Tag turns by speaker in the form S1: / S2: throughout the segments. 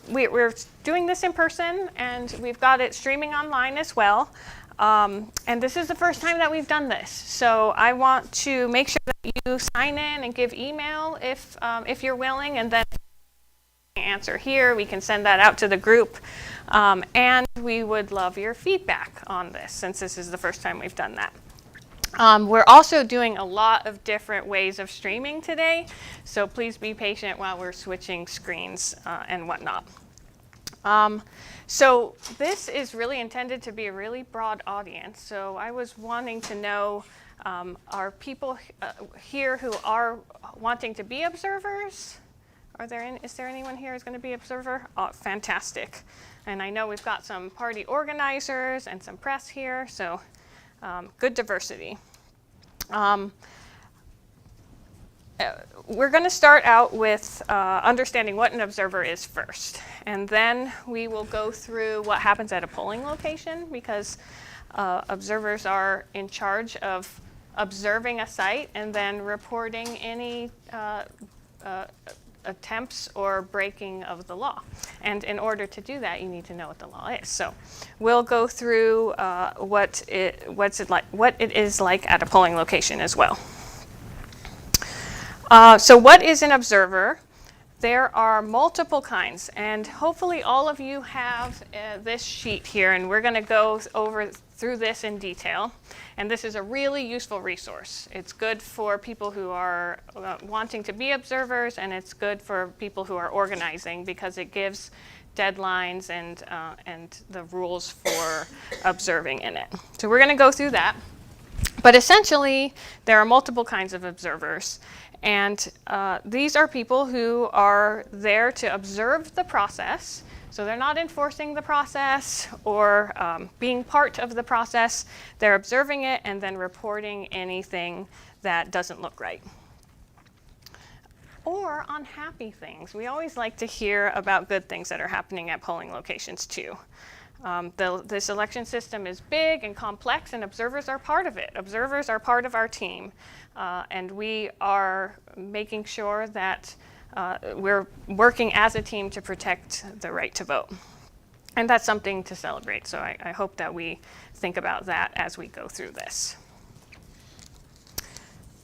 S1: We're doing this in person, and we've got it streaming online as well. And this is the first time that we've done this. So I want to make sure that you sign in and give email if you're willing, and then answer here. We can send that out to the group. And we would love your feedback on this, since this is the first time we've done that. We're also doing a lot of different ways of streaming today, so please be patient while we're switching screens and whatnot. So this is really intended to be a really broad audience, so I was wanting to know, are people here who are wanting to be observers? Is there anyone here who's going to be observer? Oh, fantastic. And I know we've got some party organizers and some press here, so good diversity. We're going to start out with understanding what an observer is first, and then we will go through what happens at a polling location, because observers are in charge of observing a site and then reporting any attempts or breaking of the law. And in order to do that, you need to know what the law is. So we'll go through what it is like at a polling location as well. So what is an observer? There are multiple kinds, and hopefully all of you have this sheet here, and we're going to go through this in detail. And this is a really useful resource. It's good for people who are wanting to be observers, and it's good for people who are organizing, because it gives deadlines and the rules for observing in it. So we're going to go through that. But essentially, there are multiple kinds of observers. And these are people who are there to observe the process. So they're not enforcing the process or being part of the process. They're observing it and then reporting anything that doesn't look right. Or unhappy things. We always like to hear about good things that are happening at polling locations too. This election system is big and complex, and observers are part of it. Observers are part of our team, and we are making sure that we're working as a team to protect the right to vote. And that's something to celebrate, so I hope that we think about that as we go through this.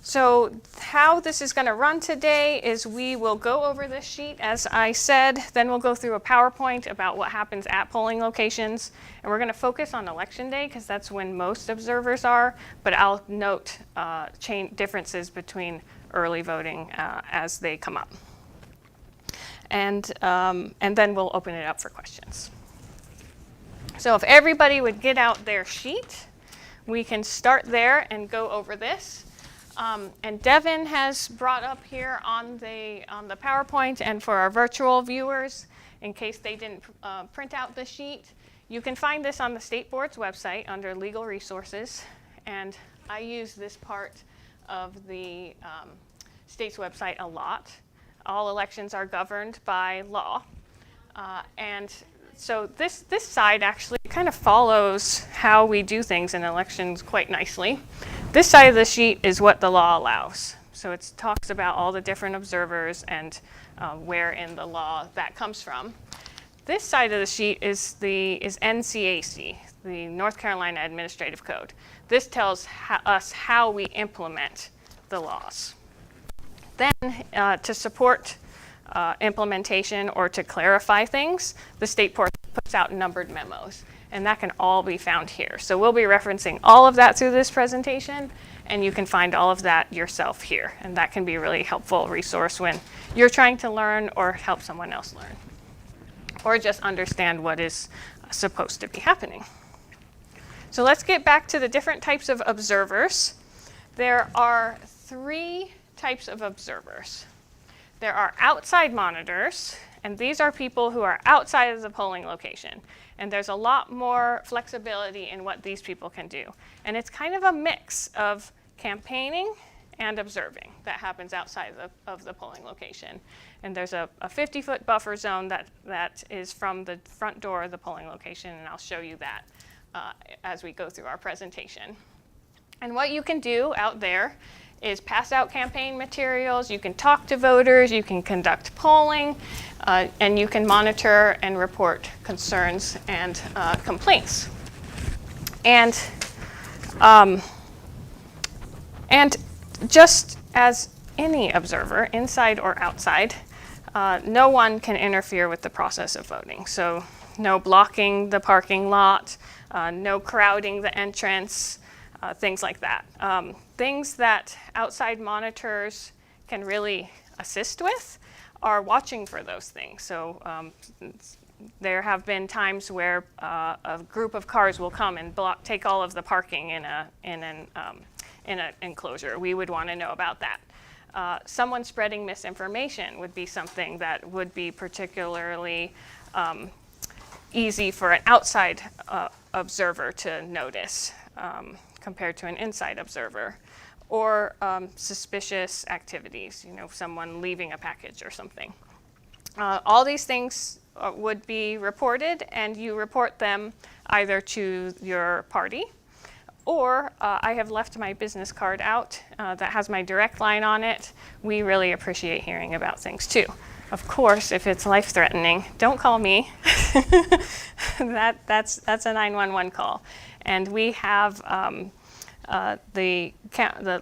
S1: So how this is going to run today is we will go over this sheet, as I said, then we'll go through a PowerPoint about what happens at polling locations, and we're going to focus on election day because that's when most observers are, but I'll note differences between early voting as they come up. And then we'll open it up for questions. So if everybody would get out their sheet, we can start there and go over this. And Devin has brought up here on the PowerPoint, and for our virtual viewers, in case they didn't print out the sheet, you can find this on the State Board's website under Legal Resources. And I use this part of the state's website a lot. All elections are governed by law. And so this side actually kind of follows how we do things in elections quite nicely. This side of the sheet is what the law allows. So it talks about all the different observers and where in the law that comes from. This side of the sheet is NCAC, the North Carolina Administrative Code. This tells us how we implement the laws. Then to support implementation or to clarify things, the state puts out numbered memos, and that can all be found here. So we'll be referencing all of that through this presentation, and you can find all of that yourself here, and that can be a really helpful resource when you're trying to learn or help someone else learn, or just understand what is supposed to be happening. So let's get back to the different types of observers. There are 3 types of observers. There are outside monitors, and these are people who are outside of the polling location. And there's a lot more flexibility in what these people can do. And it's kind of a mix of campaigning and observing that happens outside of the polling location. And there's a 50-foot buffer zone that is from the front door of the polling location, and I'll show you that as we go through our presentation. And what you can do out there is pass out campaign materials, you can talk to voters, you can conduct polling, and you can monitor and report concerns and complaints. And just as any observer, inside or outside, no one can interfere with the process of voting. So no blocking the parking lot, no crowding the entrance, things like that. Things that outside monitors can really assist with are watching for those things. So there have been times where a group of cars will come and take all of the parking in an enclosure. We would want to know about that. Someone spreading misinformation would be something that would be particularly easy for an outside observer to notice compared to an inside observer. Or suspicious activities, someone leaving a package or something. All these things would be reported, and you report them either to your party, or I have left my business card out that has my direct line on it. We really appreciate hearing about things too. Of course, if it's life-threatening, don't call me. That's a 911 call. And we have the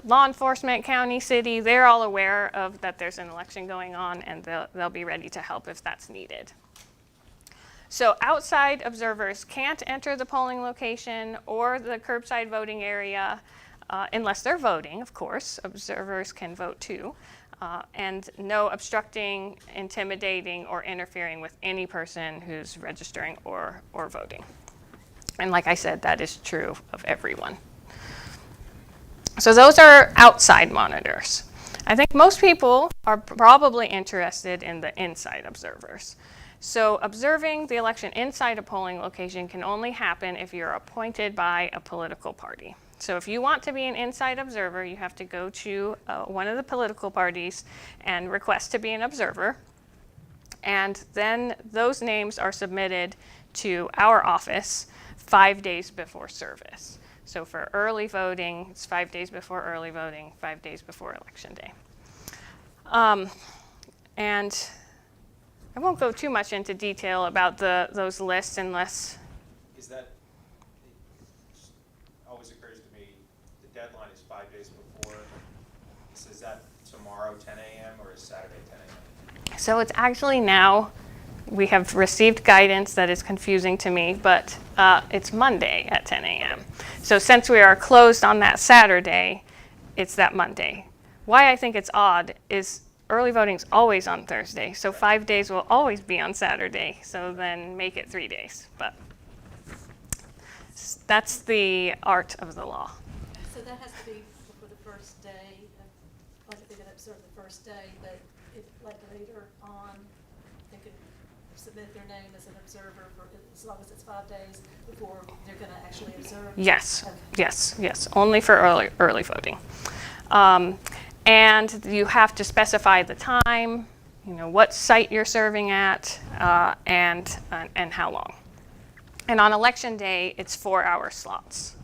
S1: law enforcement, county, city, they're all aware of that there's an election going on, and they'll be ready to help if that's needed. So outside observers can't enter the polling location or the curbside voting area unless they're voting, of course. Observers can vote too. And no obstructing, intimidating, or interfering with any person who's registering or voting. And like I said, that is true of everyone. So those are outside monitors. I think most people are probably interested in the inside observers. So observing the election inside a polling location can only happen if you're appointed by a political party. So if you want to be an inside observer, you have to go to one of the political parties and request to be an observer. And then those names are submitted to our office 5 days before service. So for early voting, it's 5 days before early voting, 5 days before election day. And I won't go too much into detail about those lists unless...
S2: Is that, it always occurs to me, the deadline is 5 days before. So is that tomorrow 10 a.m. or is Saturday 10 a.m.?
S1: So it's actually now. We have received guidance that is confusing to me, but it's Monday at 10 a.m. So since we are closed on that Saturday, it's that Monday. Why I think it's odd is early voting's always on Thursday, so 5 days will always be on Saturday, so then make it 3 days. But that's the art of the law.
S3: So that has to be for the first day, like if they're going to observe the first day, but if like later on, they could submit their name as an observer for as long as it's 5 days before they're going to actually observe?
S1: Yes,
S3: okay.
S1: yes, only for early voting. And you have to specify the time, what site you're serving at, and how long. And on election day, it's 4-hour slots.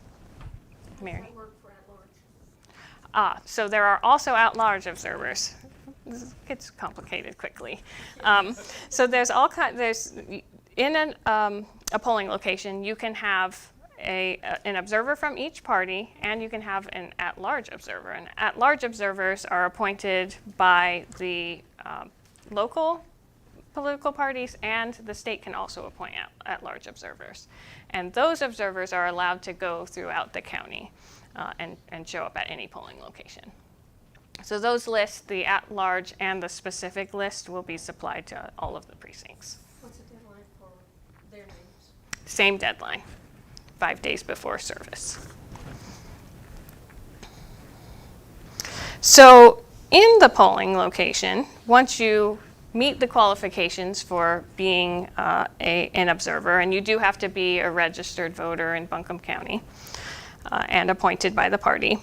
S1: Mary?
S3: Does that work for at-large?
S1: So there are also at-large observers. This gets complicated quickly. So there's all kinds. In a polling location, you can have an observer from each party, and you can have an at-large observer. And at-large observers are appointed by the local political parties, and the state can also appoint at-large observers. And those observers are allowed to go throughout the county and show up at any polling location. So those lists, the at-large and the specific list, will be supplied to all of the precincts.
S3: What's the deadline for their names?
S1: Same deadline, 5 days before service. So in the polling location, once you meet the qualifications for being an observer, and you do have to be a registered voter in Buncombe County and appointed by the party,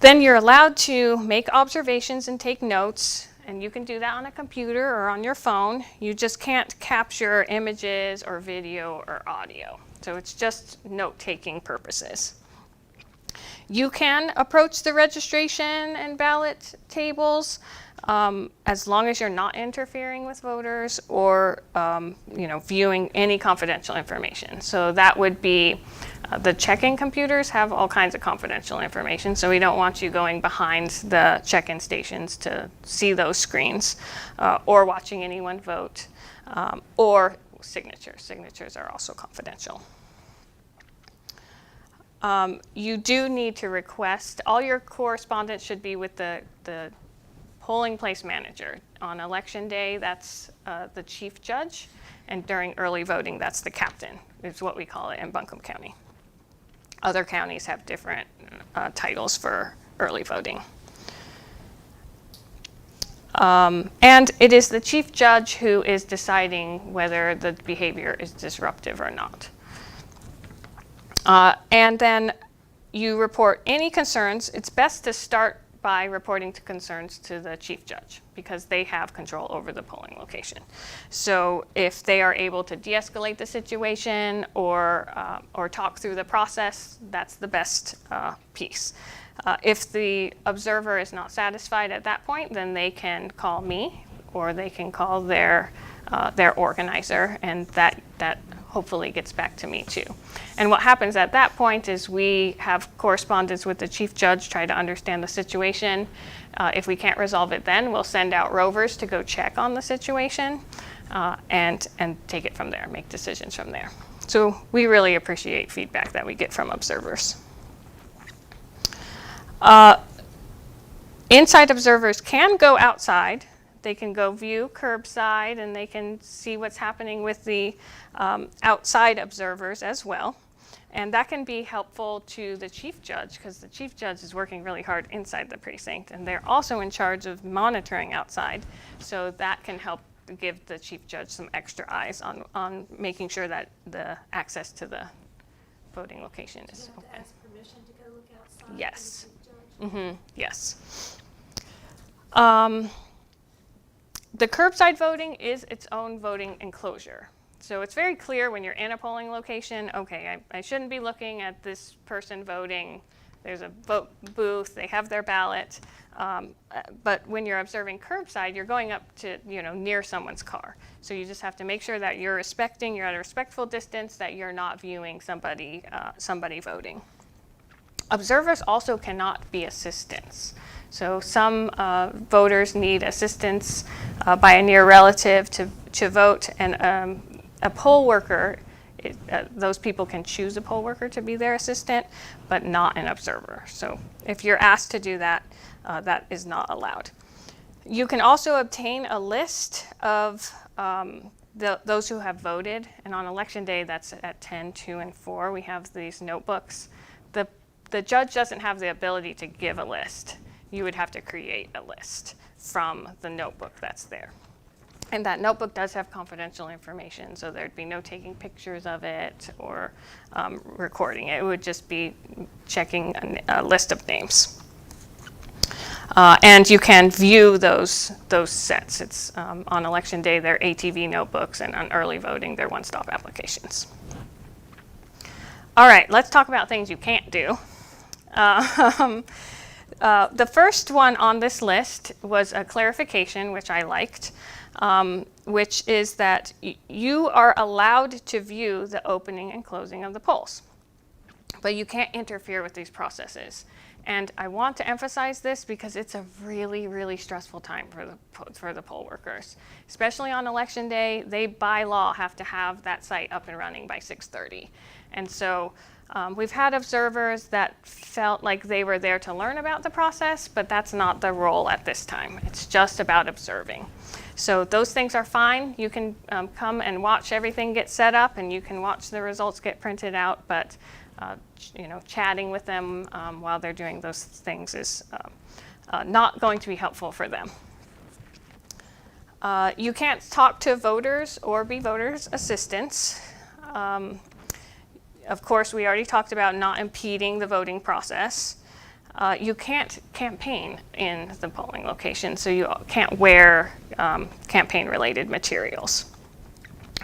S1: then you're allowed to make observations and take notes, and you can do that on a computer or on your phone. You just can't capture images or video or audio. So it's just note-taking purposes. You can approach the registration and ballot tables as long as you're not interfering with voters or viewing any confidential information. So that would be the check-in computers have all kinds of confidential information, so we don't want you going behind the check-in stations to see those screens or watching anyone vote or signatures. Signatures are also confidential. You do need to request, all your correspondence should be with the polling place manager. On election day, that's the chief judge, and during early voting, that's the captain, is what we call it in Buncombe County. Other counties have different titles for early voting. And it is the chief judge who is deciding whether the behavior is disruptive or not. And then you report any concerns. It's best to start by reporting to concerns to the chief judge because they have control over the polling location. So if they are able to de-escalate the situation or talk through the process, that's the best piece. If the observer is not satisfied at that point, then they can call me or they can call their organizer, and that hopefully gets back to me too. And what happens at that point is we have correspondence with the chief judge, try to understand the situation. If we can't resolve it then, we'll send out rovers to go check on the situation and take it from there, make decisions from there. So we really appreciate feedback that we get from observers. Inside observers can go outside. They can go view curbside and they can see what's happening with the outside observers as well. And that can be helpful to the chief judge because the chief judge is working really hard inside the precinct and they're also in charge of monitoring outside. So that can help give the chief judge some extra eyes on making sure that the access to the voting location is open.
S3: Do you have to ask permission to go look outside?
S1: Yes.
S3: from the chief judge?
S1: Yes. The curbside voting is its own voting enclosure. So it's very clear when you're in a polling location, okay, I shouldn't be looking at this person voting. There's a vote booth, they have their ballot. But when you're observing curbside, you're going up to, near someone's car. So you just have to make sure that you're at a respectful distance, that you're not viewing somebody voting. Observers also cannot be assistants. So some voters need assistance by a near relative to vote, and a poll worker, those people can choose a poll worker to be their assistant, but not an observer. So if you're asked to do that, that is not allowed. You can also obtain a list of those who have voted, and on election day, that's at 10, 2, and 4. We have these notebooks. The judge doesn't have the ability to give a list. You would have to create a list from the notebook that's there. And that notebook does have confidential information, so there'd be no taking pictures of it or recording it. It would just be checking a list of names. And you can view those sets. It's on election day, they're ATV notebooks, and on early voting, they're one-stop applications. All right, let's talk about things you can't do. The first one on this list was a clarification, which I liked, which is that you are allowed to view the opening and closing of the polls, but you can't interfere with these processes. And I want to emphasize this because it's a really, really stressful time for the poll workers, especially on election day. They, by law, have to have that site up and running by 6:30. And so we've had observers that felt like they were there to learn about the process, but that's not the role at this time. It's just about observing. So those things are fine. You can come and watch everything get set up, and you can watch the results get printed out, but chatting with them while they're doing those things is not going to be helpful for them. You can't talk to voters or be voters' assistants. Of course, we already talked about not impeding the voting process. You can't campaign in the polling location, so you can't wear campaign-related materials.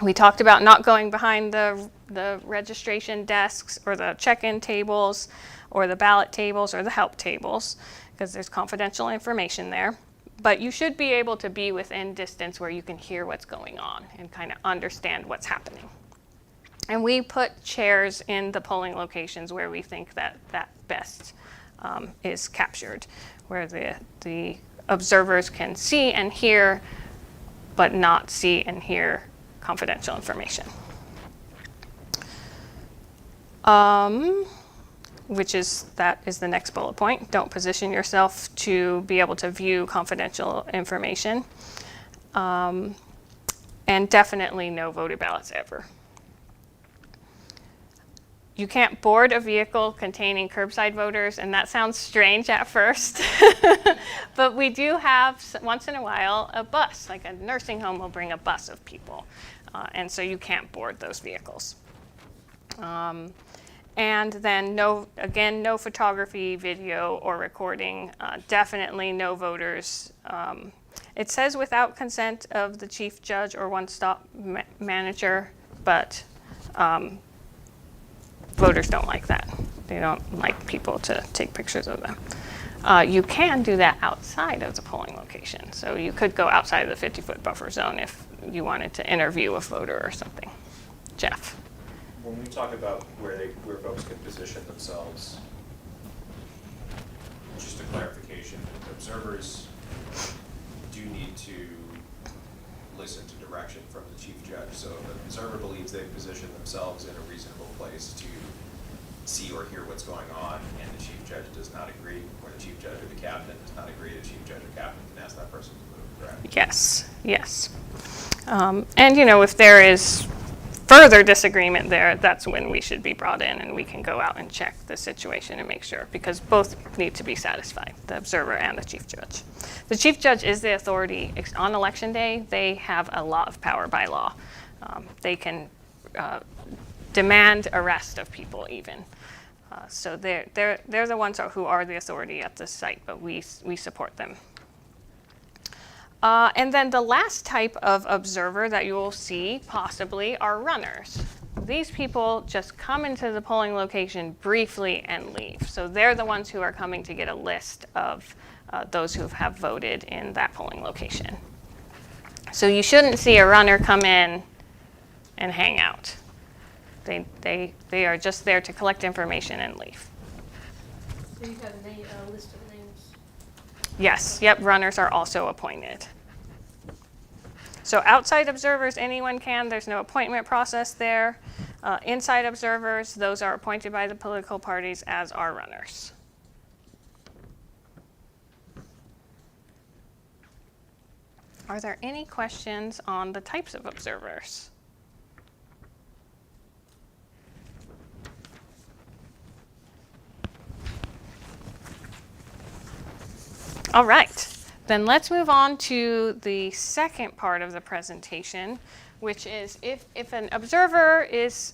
S1: We talked about not going behind the registration desks or the check-in tables or the ballot tables or the help tables, because there's confidential information there. But you should be able to be within distance where you can hear what's going on and kind of understand what's happening. And we put chairs in the polling locations where we think that best is captured, where the observers can see and hear, but not see and hear confidential information. That is the next bullet point. Don't position yourself to be able to view confidential information. And definitely no voted ballots ever. You can't board a vehicle containing curbside voters, and that sounds strange at first. But we do have, once in a while, a bus, like a nursing home will bring a bus of people. And so you can't board those vehicles. And then no photography, video, or recording. Definitely no voters. It says without consent of the chief judge or one-stop manager, but voters don't like that. They don't like people to take pictures of them. You can do that outside of the polling location. So you could go outside of the 50-foot buffer zone if you wanted to interview a voter or something. Jeff?
S2: When we talk about where folks can position themselves, just a clarification, observers do need to listen to direction from the chief judge. So if an observer believes they've positioned themselves in a reasonable place to see or hear what's going on, and the chief judge does not agree, or the chief judge or the captain does not agree, the chief judge or captain can ask that person to move, correct?
S1: Yes, yes. And if there is further disagreement there, that's when we should be brought in and we can go out and check the situation and make sure, because both need to be satisfied, the observer and the chief judge. The chief judge is the authority on election day. They have a lot of power by law. They can demand arrest of people even. So they're the ones who are the authority at the site, but we support them. And then the last type of observer that you will see possibly are runners. These people just come into the polling location briefly and leave. So they're the ones who are coming to get a list of those who have voted in that polling location. So you shouldn't see a runner come in and hang out. They are just there to collect information and leave.
S3: So you have a list of names?
S1: Yes, yep, runners are also appointed. So outside observers, anyone can. There's no appointment process there. Inside observers, those are appointed by the political parties, as are runners. Are there any questions on the types of observers? All right. Then let's move on to the second part of the presentation, which is if an observer is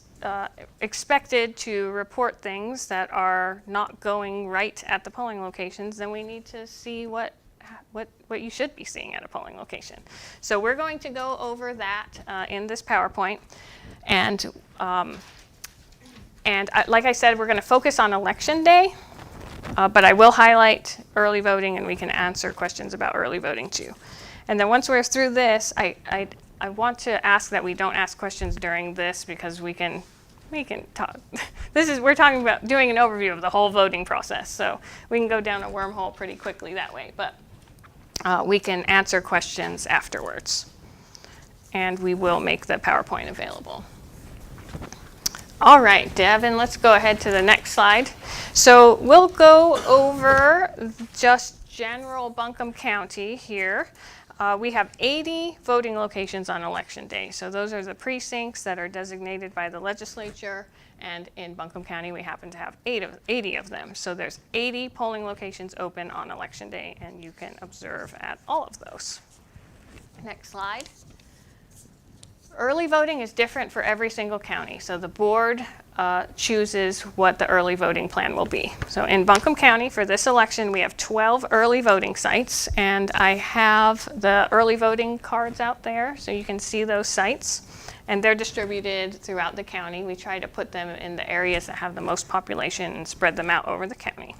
S1: expected to report things that are not going right at the polling locations, then we need to see what you should be seeing at a polling location. So we're going to go over that in this PowerPoint. And like I said, we're going to focus on election day. But I will highlight early voting, and we can answer questions about early voting too. And then once we're through this, I want to ask that we don't ask questions during this, because we can talk. We're talking about doing an overview of the whole voting process, so we can go down a wormhole pretty quickly that way. But we can answer questions afterwards, and we will make the PowerPoint available. All right, Devin, let's go ahead to the next slide. So we'll go over just general Buncombe County here. We have 80 voting locations on election day. So those are the precincts that are designated by the legislature. And in Buncombe County, we happen to have 80 of them. So there's 80 polling locations open on election day, and you can observe at all of those. Next slide. Early voting is different for every single county. So the board chooses what the early voting plan will be. So in Buncombe County for this election, we have 12 early voting sites, and I have the early voting cards out there so you can see those sites. And they're distributed throughout the county. We try to put them in the areas that have the most population and spread them out over the county.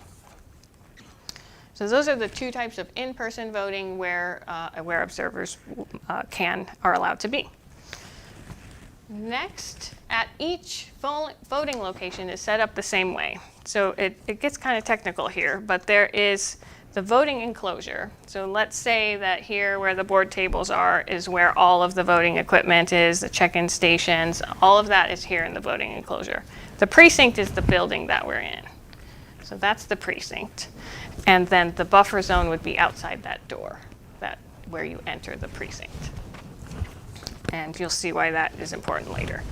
S1: So those are the two types of in-person voting where observers are allowed to be. Next, at each voting location is set up the same way. So it gets kind of technical here, but there is the voting enclosure. So let's say that here where the board tables are is where all of the voting equipment is, the check-in stations, all of that is here in the voting enclosure. The precinct is the building that we're in. So that's the precinct. And then the buffer zone would be outside that door, where you enter the precinct. And you'll see why that is important later.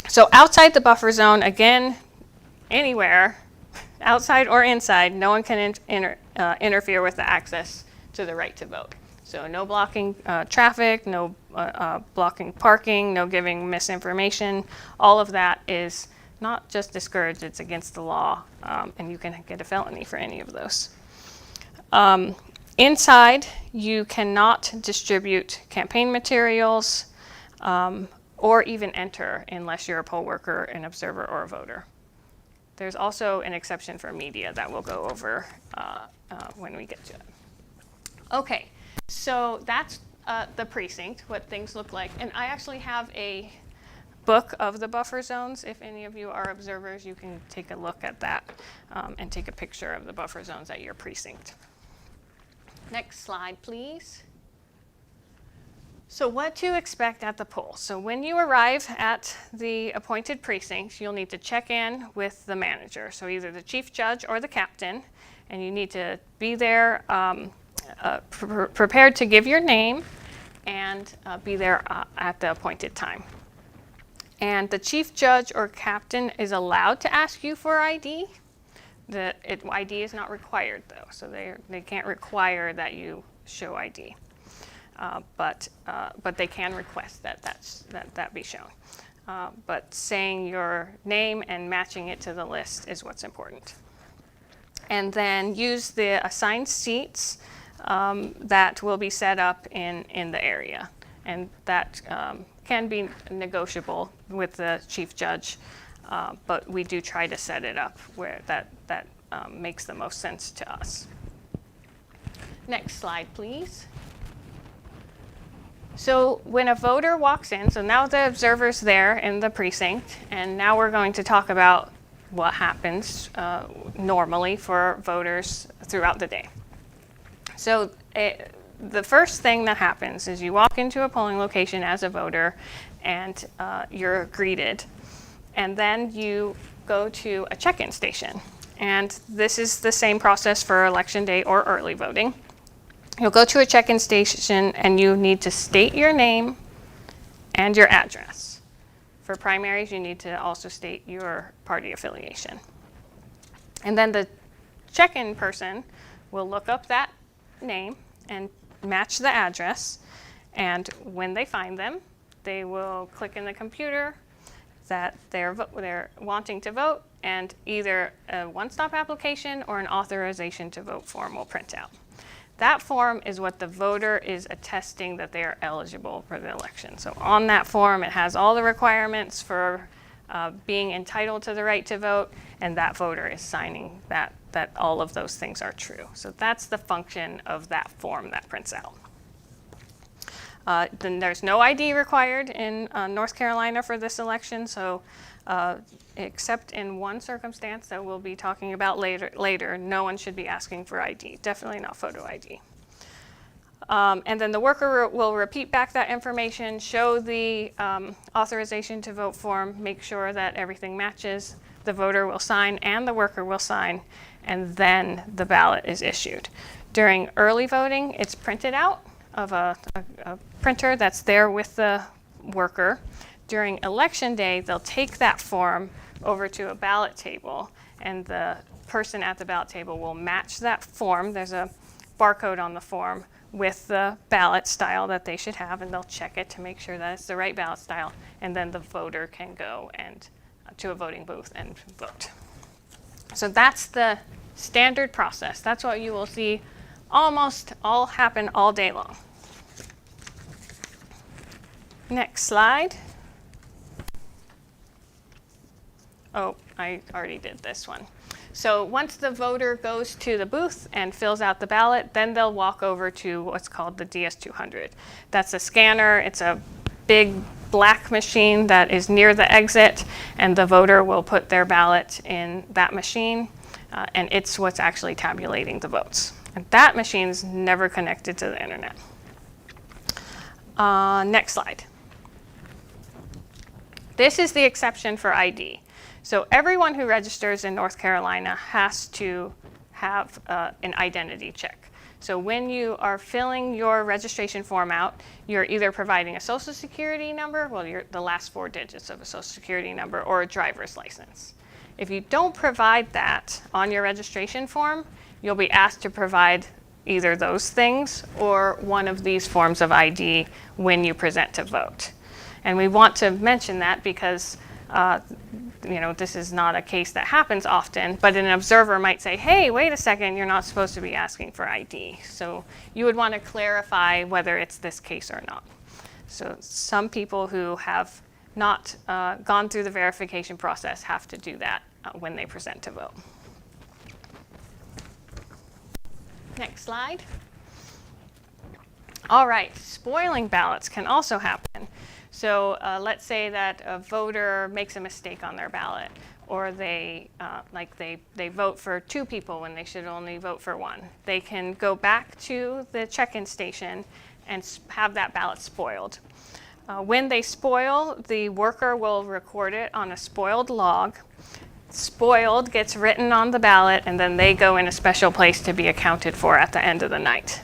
S1: So outside the buffer zone, again, anywhere, outside or inside, no one can interfere with the access to the right to vote. So no blocking traffic, no blocking parking, no giving misinformation. All of that is not just discouraged, it's against the law, and you can get a felony for any of those. Inside, you cannot distribute campaign materials or even enter unless you're a poll worker, an observer, or a voter. There's also an exception for media that we'll go over when we get to it. Okay, so that's the precinct, what things look like. And I actually have a book of the buffer zones. If any of you are observers, you can take a look at that and take a picture of the buffer zones at your precinct. Next slide, please. So what to expect at the poll. So when you arrive at the appointed precinct, you'll need to check in with the manager. So either the chief judge or the captain, and you need to be there prepared to give your name and be there at the appointed time. And the chief judge or captain is allowed to ask you for ID. ID is not required though, so they can't require that you show ID. But they can request that be shown. But saying your name and matching it to the list is what's important. And then use the assigned seats that will be set up in the area. And that can be negotiable with the chief judge, but we do try to set it up where that makes the most sense to us. Next slide, please. So when a voter walks in, so now the observer's there in the precinct, and now we're going to talk about what happens normally for voters throughout the day. So the first thing that happens is you walk into a polling location as a voter and you're greeted, and then you go to a check-in station. And this is the same process for election day or early voting. You'll go to a check-in station and you need to state your name and your address. For primaries, you need to also state your party affiliation. And then the check-in person will look up that name and match the address. And when they find them, they will click in the computer that they're wanting to vote, and either a one-stop application or an authorization to vote form will print out. That form is what the voter is attesting that they are eligible for the election. So on that form, it has all the requirements for being entitled to the right to vote, and that voter is signing that all of those things are true. So that's the function of that form that prints out. Then there's no ID required in North Carolina for this election, so except in one circumstance that we'll be talking about later, no one should be asking for ID, definitely not photo ID. And then the worker will repeat back that information, show the authorization to vote form, make sure that everything matches. The voter will sign and the worker will sign, and then the ballot is issued. During early voting, it's printed out of a printer that's there with the worker. During election day, they'll take that form over to a ballot table, and the person at the ballot table will match that form. There's a barcode on the form with the ballot style that they should have, and they'll check it to make sure that it's the right ballot style, and then the voter can go and to a voting booth and vote. So that's the standard process. That's what you will see almost all happen all day long. Next slide. Oh, I already did this one. So once the voter goes to the booth and fills out the ballot, then they'll walk over to what's called the DS200. That's a scanner. It's a big black machine that is near the exit, and the voter will put their ballot in that machine, and it's what's actually tabulating the votes. And that machine's never connected to the internet. Next slide. This is the exception for ID. So everyone who registers in North Carolina has to have an identity check. So when you are filling your registration form out, you're either providing a social security number, well, the last 4 digits of a social security number, or a driver's license. If you don't provide that on your registration form, you'll be asked to provide either those things or one of these forms of ID when you present to vote. And we want to mention that because this is not a case that happens often, but an observer might say, hey, wait a second, you're not supposed to be asking for ID. So you would want to clarify whether it's this case or not. So some people who have not gone through the verification process have to do that when they present to vote. Next slide. All right, spoiling ballots can also happen. So let's say that a voter makes a mistake on their ballot, or they vote for 2 people when they should only vote for 1. They can go back to the check-in station and have that ballot spoiled. When they spoil, the worker will record it on a spoiled log. Spoiled gets written on the ballot, and then they go in a special place to be accounted for at the end of the night.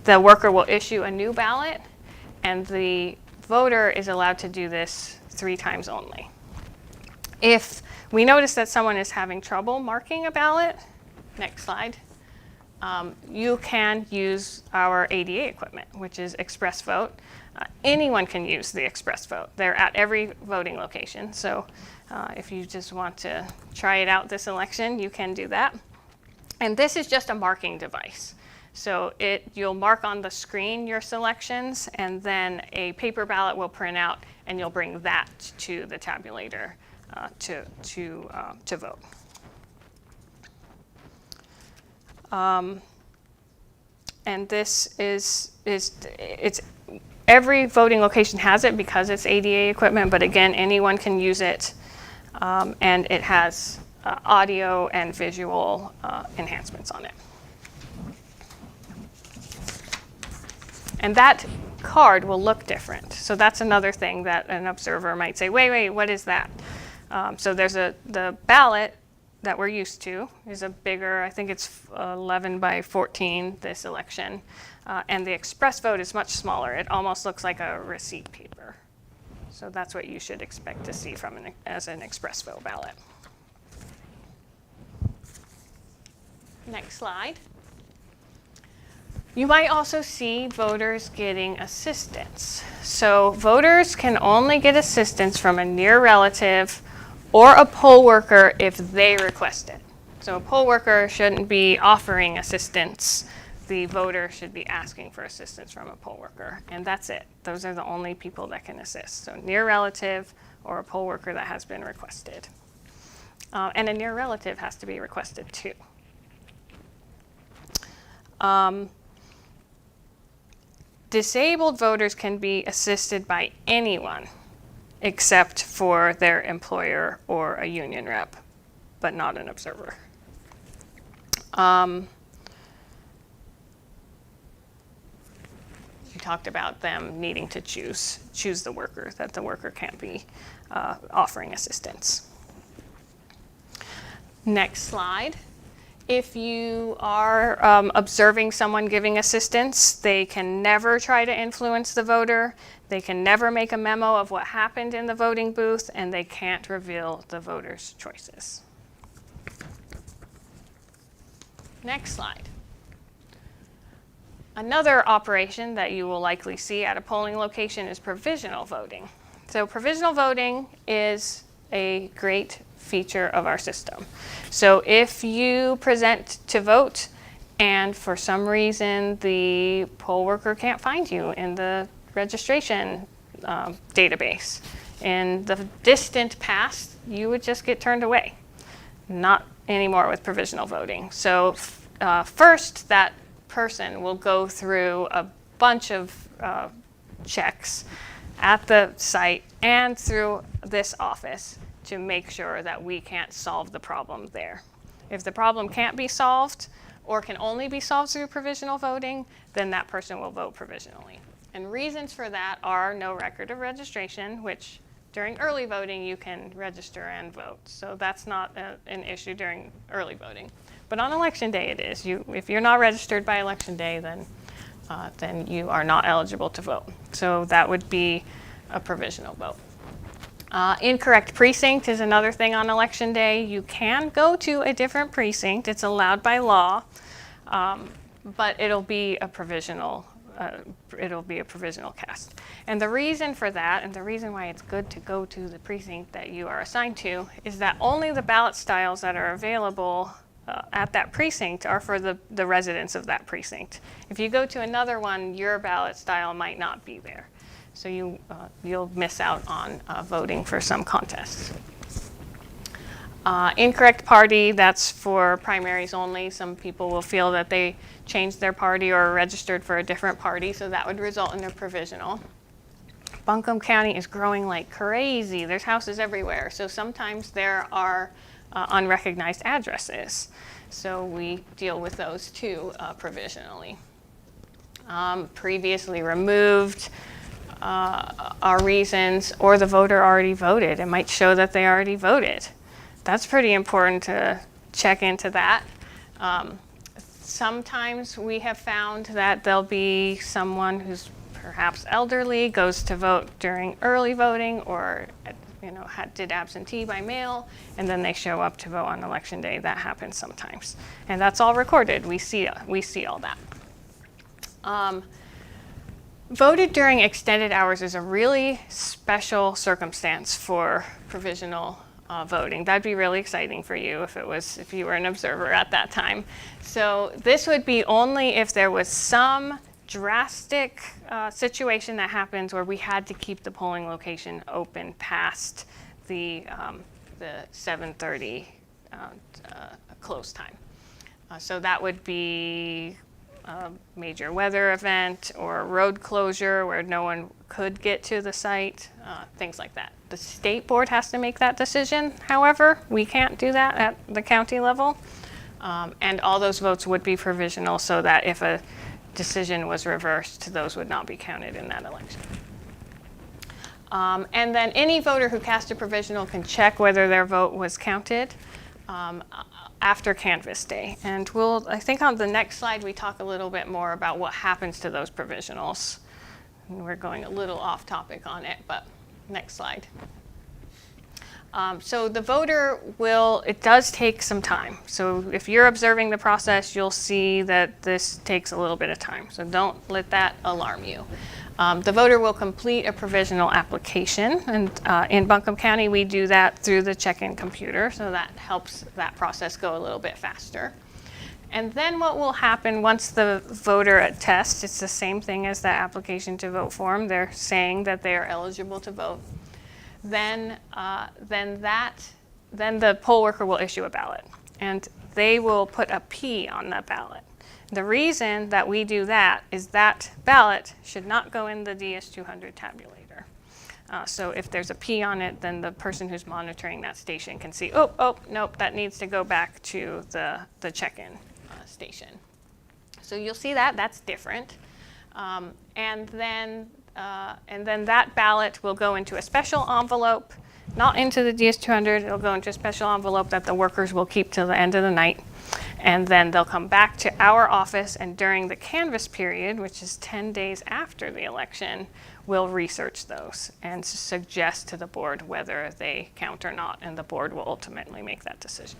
S1: The worker will issue a new ballot, and the voter is allowed to do this 3 times only. If we notice that someone is having trouble marking a ballot, next slide, you can use our ADA equipment, which is Expressvote. Anyone can use the Expressvote. They're at every voting location. So if you just want to try it out this election, you can do that. And this is just a marking device. So you'll mark on the screen your selections, and then a paper ballot will print out, and you'll bring that to the tabulator to vote. And this it's every voting location has it because it's ADA equipment, but again, anyone can use it, and it has audio and visual enhancements on it. And that card will look different. So that's another thing that an observer might say, wait, what is that? So there's the ballot that we're used to is a bigger, I think it's 11 by 14 this election. And the Expressvote is much smaller. It almost looks like a receipt paper. So that's what you should expect to see as an Expressvote ballot. Next slide. You might also see voters getting assistance. So voters can only get assistance from a near relative or a poll worker if they request it. So a poll worker shouldn't be offering assistance. The voter should be asking for assistance from a poll worker, and that's it. Those are the only people that can assist. So near relative or a poll worker that has been requested. And a near relative has to be requested too. Disabled voters can be assisted by anyone except for their employer or a union rep, but not an observer. We talked about them needing to choose the worker, that the worker can't be offering assistance. Next slide. If you are observing someone giving assistance, they can never try to influence the voter. They can never make a memo of what happened in the voting booth, and they can't reveal the voter's choices. Next slide. Another operation that you will likely see at a polling location is provisional voting. So provisional voting is a great feature of our system. So if you present to vote and for some reason the poll worker can't find you in the registration database. In the distant past, you would just get turned away. Not anymore with provisional voting. So first, that person will go through a bunch of checks at the site and through this office to make sure that we can't solve the problem there. If the problem can't be solved or can only be solved through provisional voting, then that person will vote provisionally. And reasons for that are no record of registration, which during early voting you can register and vote. So that's not an issue during early voting. But on election day it is. If you're not registered by election day, then you are not eligible to vote. So that would be a provisional vote. Incorrect precinct is another thing on election day. You can go to a different precinct. It's allowed by law, but it'll be a provisional cast. And the reason for that, and the reason why it's good to go to the precinct that you are assigned to, is that only the ballot styles that are available at that precinct are for the residents of that precinct. If you go to another one, your ballot style might not be there. So you'll miss out on voting for some contests. Incorrect party, that's for primaries only. Some people will feel that they changed their party or registered for a different party, so that would result in a provisional. Buncombe County is growing like crazy. There's houses everywhere, so sometimes there are unrecognized addresses. So we deal with those too provisionally. Previously removed are reasons, or the voter already voted. It might show that they already voted. That's pretty important to check into that. Sometimes we have found that there'll be someone who's perhaps elderly, goes to vote during early voting, or did absentee by mail, and then they show up to vote on election day. That happens sometimes, and that's all recorded. We see all that. Voted during extended hours is a really special circumstance for provisional voting. That'd be really exciting for you if you were an observer at that time. So this would be only if there was some drastic situation that happens where we had to keep the polling location open past the 7:30 close time. So that would be a major weather event or road closure where no one could get to the site, things like that. The state board has to make that decision. However, we can't do that at the county level. And all those votes would be provisional, so that if a decision was reversed, those would not be counted in that election. And then any voter who cast a provisional can check whether their vote was counted after canvass day. And I think on the next slide we talk a little bit more about what happens to those provisionals. And we're going a little off topic on it, but next slide. So the voter it does take some time. So if you're observing the process, you'll see that this takes a little bit of time. So don't let that alarm you. The voter will complete a provisional application, and in Buncombe County we do that through the check-in computer, so that helps that process go a little bit faster. And then what will happen once the voter attests, it's the same thing as the application to vote form, they're saying that they are eligible to vote. Then the poll worker will issue a ballot, and they will put a P on that ballot. The reason that we do that is that ballot should not go in the DS200 tabulator. So if there's a P on it, then the person who's monitoring that station can see, oh, nope, that needs to go back to the check-in station. So you'll see that's different. And then that ballot will go into a special envelope, not into the DS200. It'll go into a special envelope that the workers will keep till the end of the night. And then they'll come back to our office, and during the canvass period, which is 10 days after the election, we'll research those and suggest to the board whether they count or not, and the board will ultimately make that decision.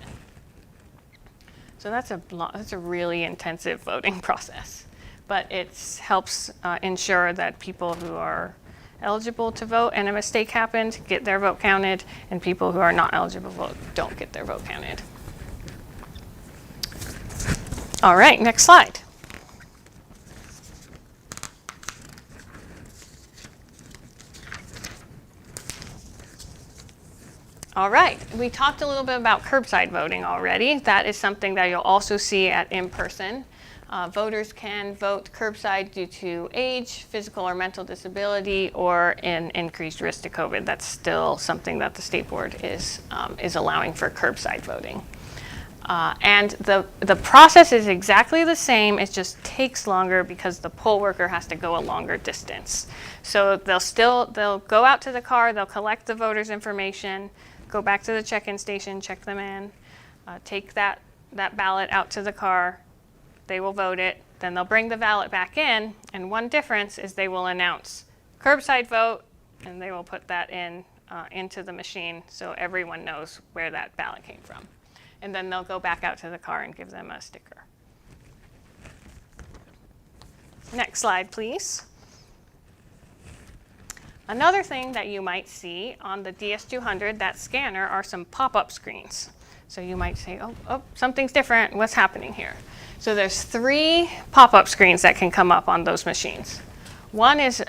S1: So that's a really intensive voting process, but it helps ensure that people who are eligible to vote and a mistake happened get their vote counted, and people who are not eligible to vote don't get their vote counted. All right, next slide. All right, we talked a little bit about curbside voting already. That is something that you'll also see at in-person. Voters can vote curbside due to age, physical or mental disability, or an increased risk to COVID. That's still something that the state board is allowing for curbside voting. And the process is exactly the same, it just takes longer because the poll worker has to go a longer distance. So they'll go out to the car, they'll collect the voters' information, go back to the check-in station, check them in, take that ballot out to the car, they will vote it, then they'll bring the ballot back in, and one difference is they will announce curbside vote, and they will put that into the machine so everyone knows where that ballot came from. And then they'll go back out to the car and give them a sticker. Next slide, please. Another thing that you might see on the DS200, that scanner, are some pop-up screens. So you might say, oh, something's different, what's happening here? So there's 3 pop-up screens that can come up on those machines. One is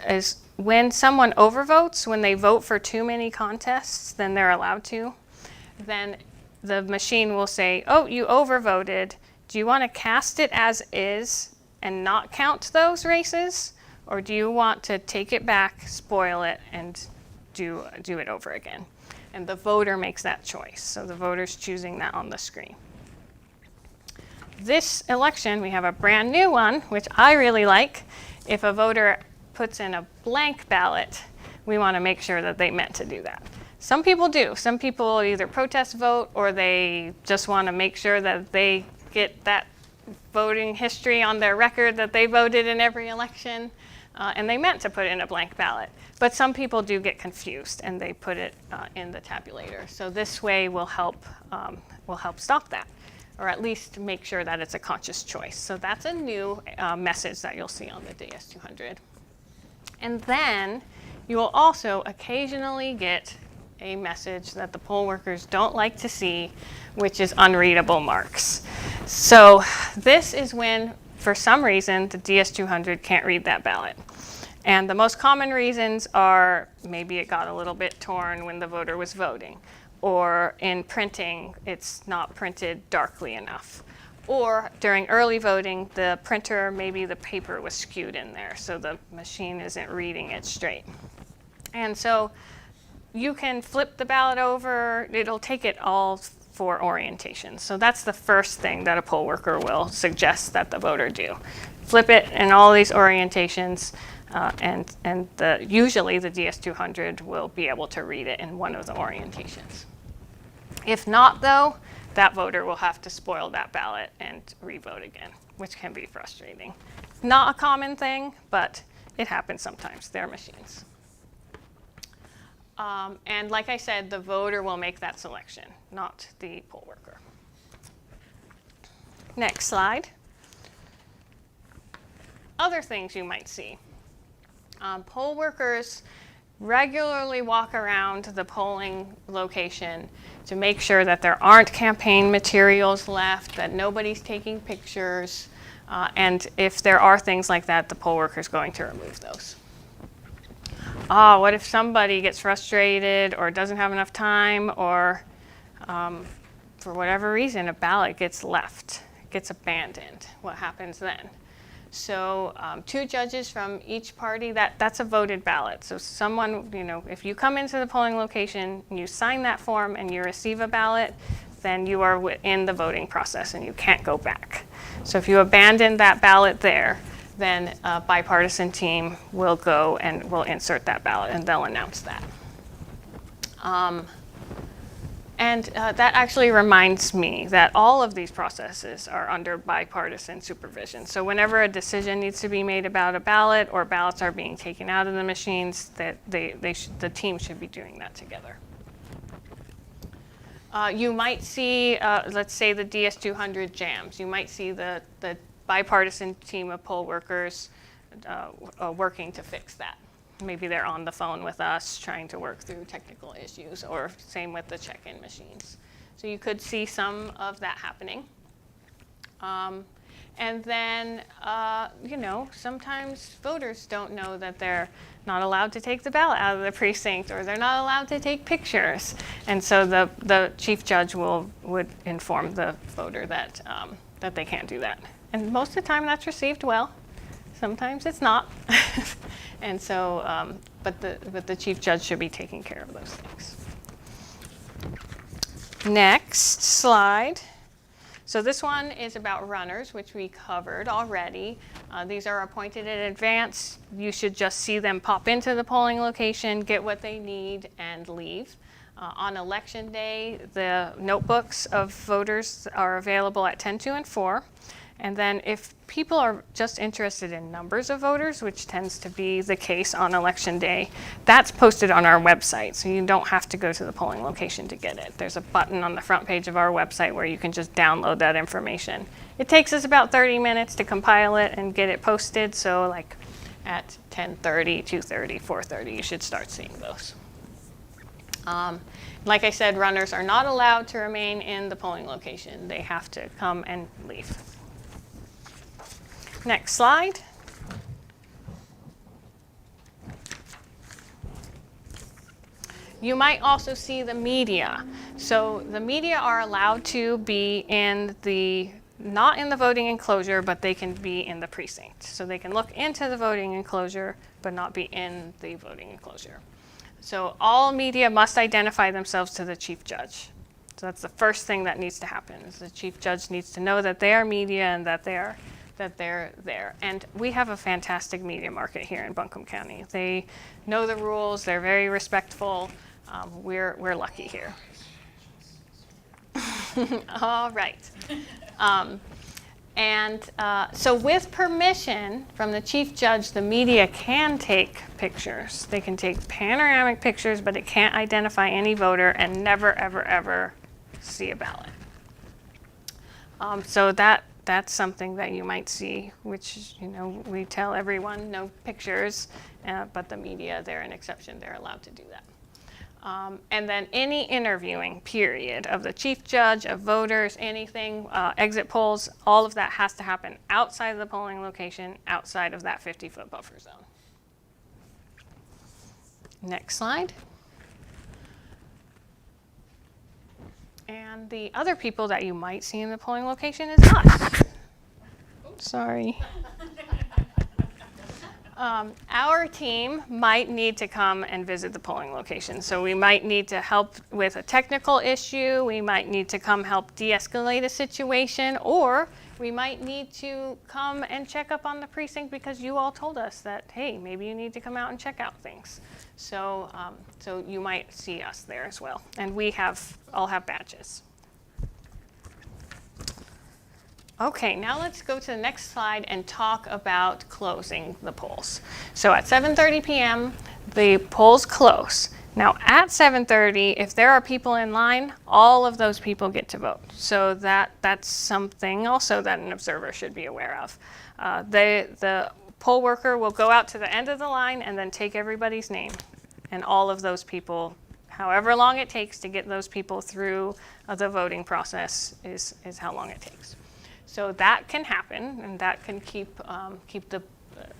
S1: when someone overvotes, when they vote for too many contests than they're allowed to, then the machine will say, oh, you overvoted. Do you want to cast it as is and not count those races? Or do you want to take it back, spoil it, and do it over again? And the voter makes that choice. So the voter's choosing that on the screen. This election, we have a brand new one, which I really like. If a voter puts in a blank ballot, we want to make sure that they meant to do that. Some people do. Some people either protest vote or they just want to make sure that they get that voting history on their record that they voted in every election, and they meant to put in a blank ballot. But some people do get confused and they put it in the tabulator. So this way will help stop that, or at least make sure that it's a conscious choice. So that's a new message that you'll see on the DS200. And then you will also occasionally get a message that the poll workers don't like to see, which is unreadable marks. So this is when, for some reason, the DS200 can't read that ballot. And the most common reasons are maybe it got a little bit torn when the voter was voting, or in printing, it's not printed darkly enough. Or during early voting, the printer, maybe the paper was skewed in there, so the machine isn't reading it straight. And so you can flip the ballot over, it'll take it all for orientation. So that's the first thing that a poll worker will suggest that the voter do. Flip it in all these orientations, and usually the DS200 will be able to read it in one of the orientations. If not, though, that voter will have to spoil that ballot and re-vote again, which can be frustrating. Not a common thing, but it happens sometimes. They're machines. And like I said, the voter will make that selection, not the poll worker. Next slide. Other things you might see. Poll workers regularly walk around the polling location to make sure that there aren't campaign materials left, that nobody's taking pictures, and if there are things like that, the poll worker is going to remove those. What if somebody gets frustrated or doesn't have enough time, or for whatever reason a ballot gets left, gets abandoned? What happens then? So 2 judges from each party, that's a voted ballot. So someone, if you come into the polling location and you sign that form and you receive a ballot, then you are in the voting process and you can't go back. So if you abandon that ballot there, then a bipartisan team will go and will insert that ballot, and they'll announce that. That actually reminds me that all of these processes are under bipartisan supervision. So whenever a decision needs to be made about a ballot or ballots are being taken out of the machines, that the team should be doing that together. You might see, let's say the DS200 jams. You might see the bipartisan team of poll workers working to fix that. Maybe they're on the phone with us trying to work through technical issues, or same with the check-in machines. So you could see some of that happening. And then, sometimes voters don't know that not allowed to take the ballot out of the precinct, or they're not allowed to take pictures. And so the chief judge would inform the voter that, that they can't do that. And most of the time that's received well. Sometimes it's not. And so, but the chief judge should be taking care of those things. Next slide. So this one is about runners, which we covered already. These are appointed in advance. You should just see them pop into the polling location, get what they need, and leave. On election day, the notebooks of voters are available at 10, 2, and 4. And then if people are just interested in numbers of voters, which tends to be the case on election day, that's posted on our website. So you don't have to go to the polling location to get it. There's a button on the front page of our website where you can just download that information. It takes us about 30 minutes to compile it and get it posted. So like at 10:30, 2:30, 4:30, you should start seeing those. Like I said, runners are not allowed to remain in the polling location. They have to come and leave. Next slide. You might also see the media. So the media are allowed to be not in the voting enclosure, but they can be in the precinct. So they can look into the voting enclosure, but not be in the voting enclosure. So all media must identify themselves to the chief judge. So that's the first thing that needs to happen, is the chief judge needs to know that they are media and that they're there. And we have a fantastic media market here in Buncombe County. They know the rules, they're very respectful. We're lucky here. All right. So with permission from the chief judge, the media can take pictures. They can take panoramic pictures, but it can't identify any voter and never, ever, ever see a ballot. So that's something that you might see, which, we tell everyone no pictures, but the media, they're an exception. They're allowed to do that. And then any interviewing period of the chief judge, of voters, anything, exit polls, all of that has to happen outside of the polling location, outside of that 50-foot buffer zone. Next slide. And the other people that you might see in the polling location is us. Sorry. Our team might need to come and visit the polling location. So we might need to help with a technical issue. We might need to come help de-escalate a situation, or we might need to come and check up on the precinct because you all told us that, hey, maybe you need to come out and check out things. So, so you might see us there as well. And we all have badges. Okay, now let's go to the next slide and talk about closing the polls. So at 7:30 p.m., the polls close. Now at 7:30, if there are people in line, all of those people get to vote. So that's something also that an observer should be aware of. The poll worker will go out to the end of the line and then take everybody's name. And all of those people, however long it takes to get those people through the voting process is how long it takes. So that can happen, and that can keep the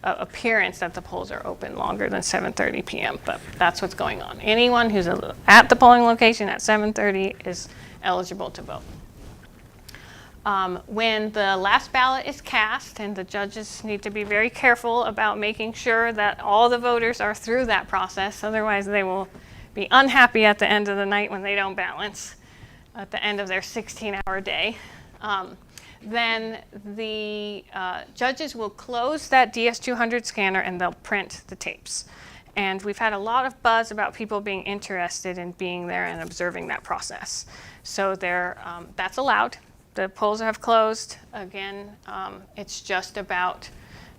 S1: appearance that the polls are open longer than 7:30 p.m., but that's what's going on. Anyone who's at the polling location at 7:30 is eligible to vote. When the last ballot is cast, and the judges need to be very careful about making sure that all the voters are through that process, otherwise they will be unhappy at the end of the night when they don't balance at the end of their 16-hour day. Then the judges will close that DS200 scanner and they'll print the tapes. And we've had a lot of buzz about people being interested in being there and observing that process. So that's allowed. The polls have closed. Again, it's just about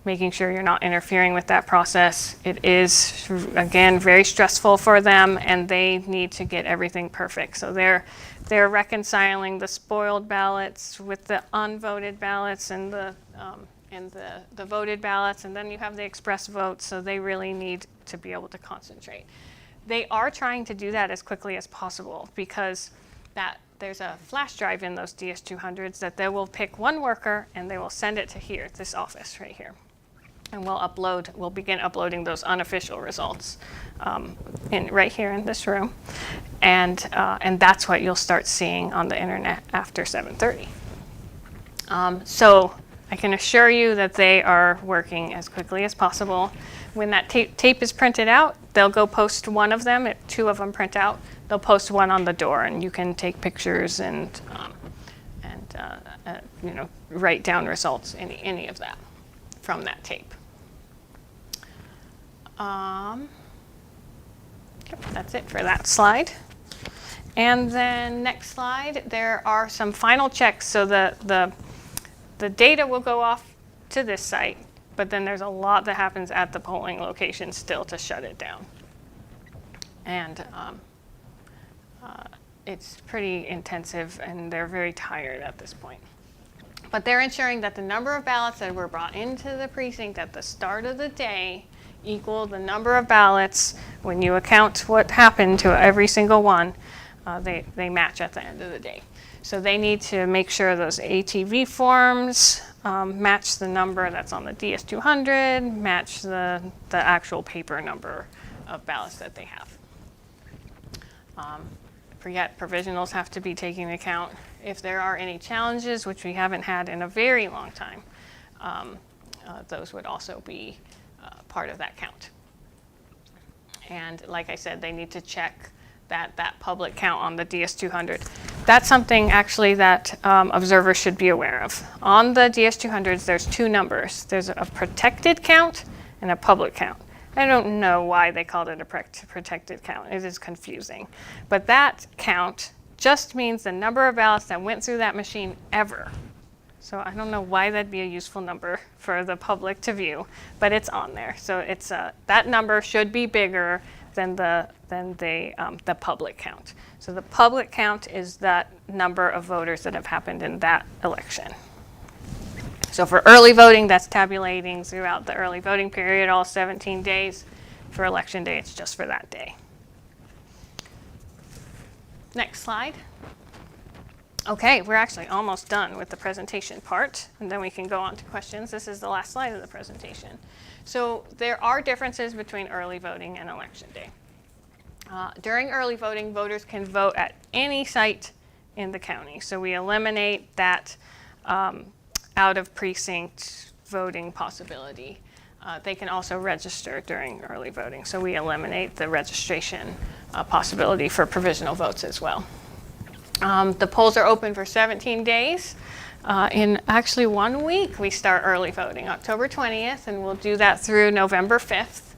S1: making sure you're not interfering with that process. It is, again, very stressful for them, and they need to get everything perfect. So they're reconciling the spoiled ballots with the unvoted ballots and the voted ballots, and then you have the express vote, so they really need to be able to concentrate. They are trying to do that as quickly as possible because there's a flash drive in those DS200s that they will pick one worker and they will send it to here, this office right here. And we'll begin uploading those unofficial results right here in this room. And that's what you'll start seeing on the internet after 7:30. So I can assure you that they are working as quickly as possible. When that tape is printed out, they'll go post one of them. If 2 of them print out, they'll post one on the door, and you can take pictures and write down results, any of that from that tape. Yep, that's it for that slide. And then next slide, there are some final checks. So the data will go off to this site, but then there's a lot that happens at the polling location still to shut it down. And it's pretty intensive, and they're very tired at this point. But they're ensuring that the number of ballots that were brought into the precinct at the start of the day equal the number of ballots when you account what happened to every single one. They match at the end of the day. So they need to make sure those ATV forms match the number that's on the DS200, match the actual paper number of ballots that they have. Forget provisionals have to be taken into account. If there are any challenges, which we haven't had in a very long time, those would also be part of that count. And like I said, they need to check that public count on the DS200. That's something actually that observers should be aware of. On the DS200s, there's 2 numbers. There's a protected count and a public count. I don't know why they called it a protected count. It is confusing. But that count just means the number of ballots that went through that machine ever. So I don't know why that'd be a useful number for the public to view, but it's on there. So it's that number should be bigger than the public count. So the public count is that number of voters that have happened in that election. So for early voting, that's tabulating throughout the early voting period, all 17 days. For election day, it's just for that day. Next slide. Okay, we're actually almost done with the presentation part, and then we can go on to questions. This is the last slide of the presentation. So there are differences between early voting and election day. During early voting, voters can vote at any site in the county. So we eliminate that out of precinct voting possibility. They can also register during early voting. So we eliminate the registration possibility for provisional votes as well. The polls are open for 17 days. In actually 1 week, we start early voting, October 20th, and we'll do that through November 5th.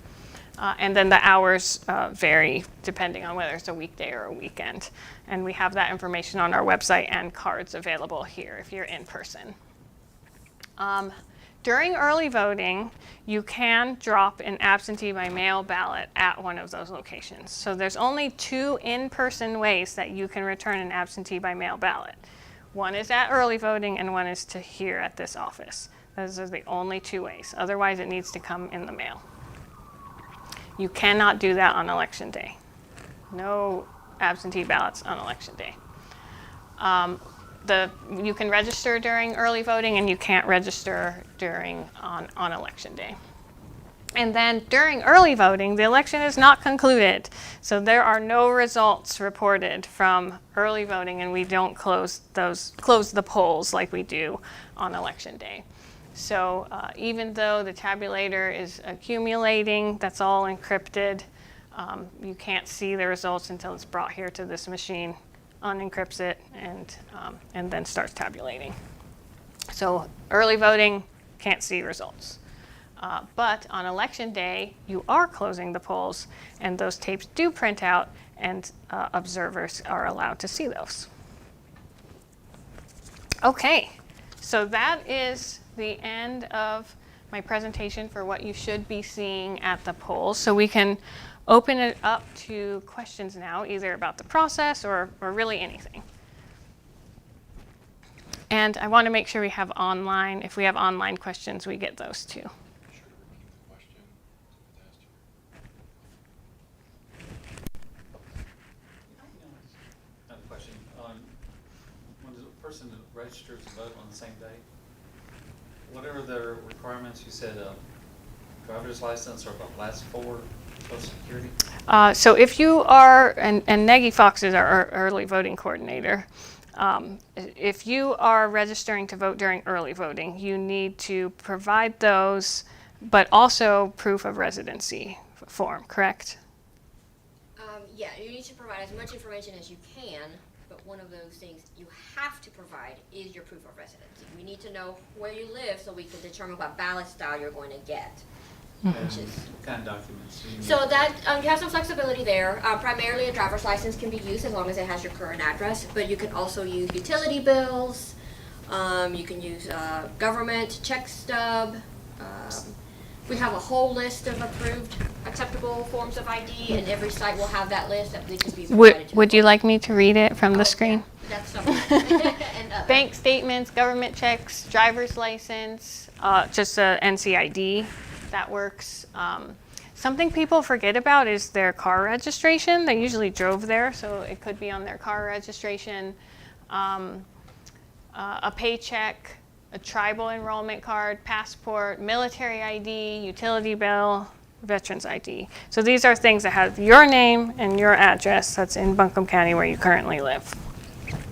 S1: And then the hours vary depending on whether it's a weekday or a weekend. And we have that information on our website and cards available here if you're in person. During early voting, you can drop an absentee by mail ballot at one of those locations. So there's only 2 in-person ways that you can return an absentee by mail ballot. One is at early voting and one is to here at this office. Those are the only 2 ways. Otherwise, it needs to come in the mail. You cannot do that on election day. No absentee ballots on election day. You can register during early voting, and you can't register on election day. And then during early voting, the election is not concluded. So there are no results reported from early voting, and we don't close the polls like we do on election day. So even though the tabulator is accumulating, that's all encrypted. You can't see the results until it's brought here to this machine, unencrypts it, and then starts tabulating. So early voting, can't see results. But on election day, you are closing the polls, and those tapes do print out, and observers are allowed to see those. Okay, so that is the end of my presentation for what you should be seeing at the polls. So we can open it up to questions now, either about the process or really anything. And I want to make sure we have online. If we have online questions, we get those too.
S4: Another question. When the person registers to vote on the same day, what are the requirements? You said driver's license or the last four social security?
S1: So if you are, and Nagy Fox is our early voting coordinator, if you are registering to vote during early voting, you need to provide those, but also proof of residency form, correct?
S5: Yeah, you need to provide as much information as you can, but one of those things you have to provide is your proof of residency. We need to know where you live so we can determine what ballot style you're going to get.
S4: And what kind of documents do you need?
S5: So that, you have some flexibility there. Primarily a driver's license can be used as long as it has your current address, but you can also use utility bills, you can use government check stub. We have a whole list of approved acceptable forms of ID, and every site will have that list that needs to be provided to
S1: Would
S5: the
S1: you like me to read it from the screen?
S5: That's something. And,
S1: Bank statements, government checks, driver's license, just a NCID, that works. Something people forget about is their car registration. They usually drove there, so it could be on their car registration. A paycheck, a tribal enrollment card, passport, military ID, utility bill, veterans ID. So these are things that have your name and your address that's in Buncombe County where you currently live.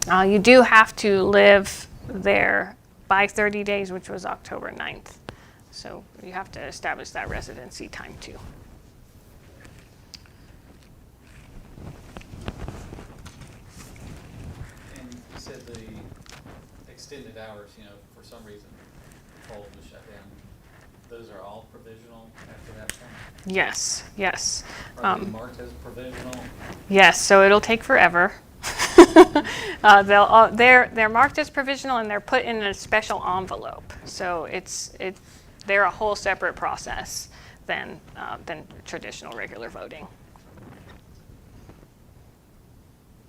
S1: You do have to live there by 30 days, which was October 9th. So you have to establish that residency time too.
S4: And you said the extended hours, for some reason, the poll was shut down. Those are all provisional after that point?
S1: Yes, yes.
S4: Are they marked as provisional?
S1: Yes, so it'll take forever. They're marked as provisional and they're put in a special envelope. So they're a whole separate process than traditional regular voting.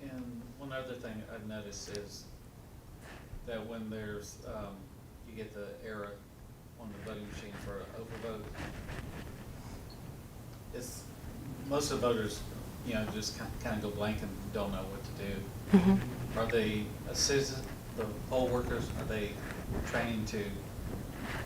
S4: And one other thing I've noticed is that when there's, you get the error on the voting machine for overvote, most of the voters, just kind of go blank and don't know what to do.
S1: Mm-hmm.
S4: Are they citizens, the poll workers, are they trained to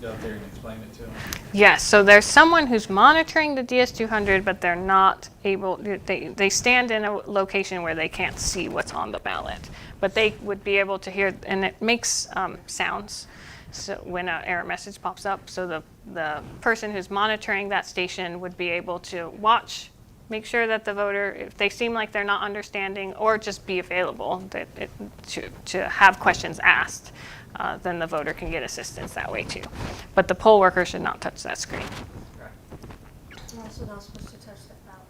S4: go up there and explain it to them?
S1: Yes, so there's someone who's monitoring the DS200, but they're not able, they stand in a location where they can't see what's on the ballot. But they would be able to hear, and it makes sounds so when an error message pops up. So the person who's monitoring that station would be able to watch, make sure that the voter, if they seem like they're not understanding, or just be available to have questions asked, then the voter can get assistance that way too. But the poll worker should not touch that screen.
S4: Right.
S3: You're also not supposed to touch that ballot.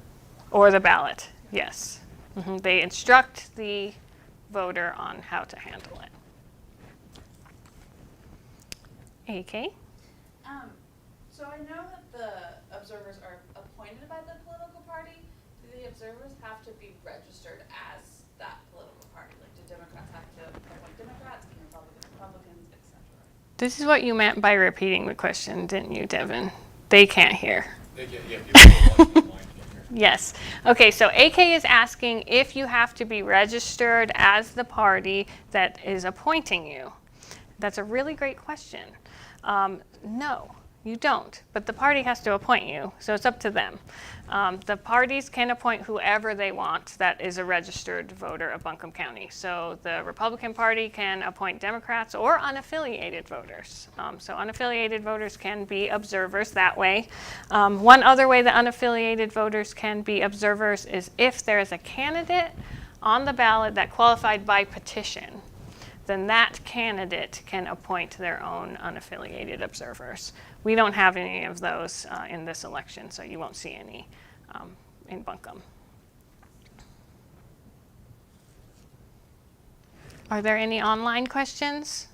S1: Or the ballot, yes. They instruct the voter on how to handle it. AK?
S6: So I know that the observers are appointed by the political party. Do the observers have to be registered as that political party? Like, do Democrats have to appoint Democrats and Republicans, etc.?
S1: This is what you meant by repeating the question, didn't you, Devin? They can't hear. Yes. Okay, so AK is asking if you have to be registered as the party that is appointing you. That's a really great question. No, you don't, but the party has to appoint you, so it's up to them. The parties can appoint whoever they want that is a registered voter of Buncombe County. So the Republican Party can appoint Democrats or unaffiliated voters. So unaffiliated voters can be observers that way. One other way that unaffiliated voters can be observers is if there is a candidate on the ballot that qualified by petition, then that candidate can appoint their own unaffiliated observers. We don't have any of those in this election, so you won't see any in Buncombe. Are there any online questions?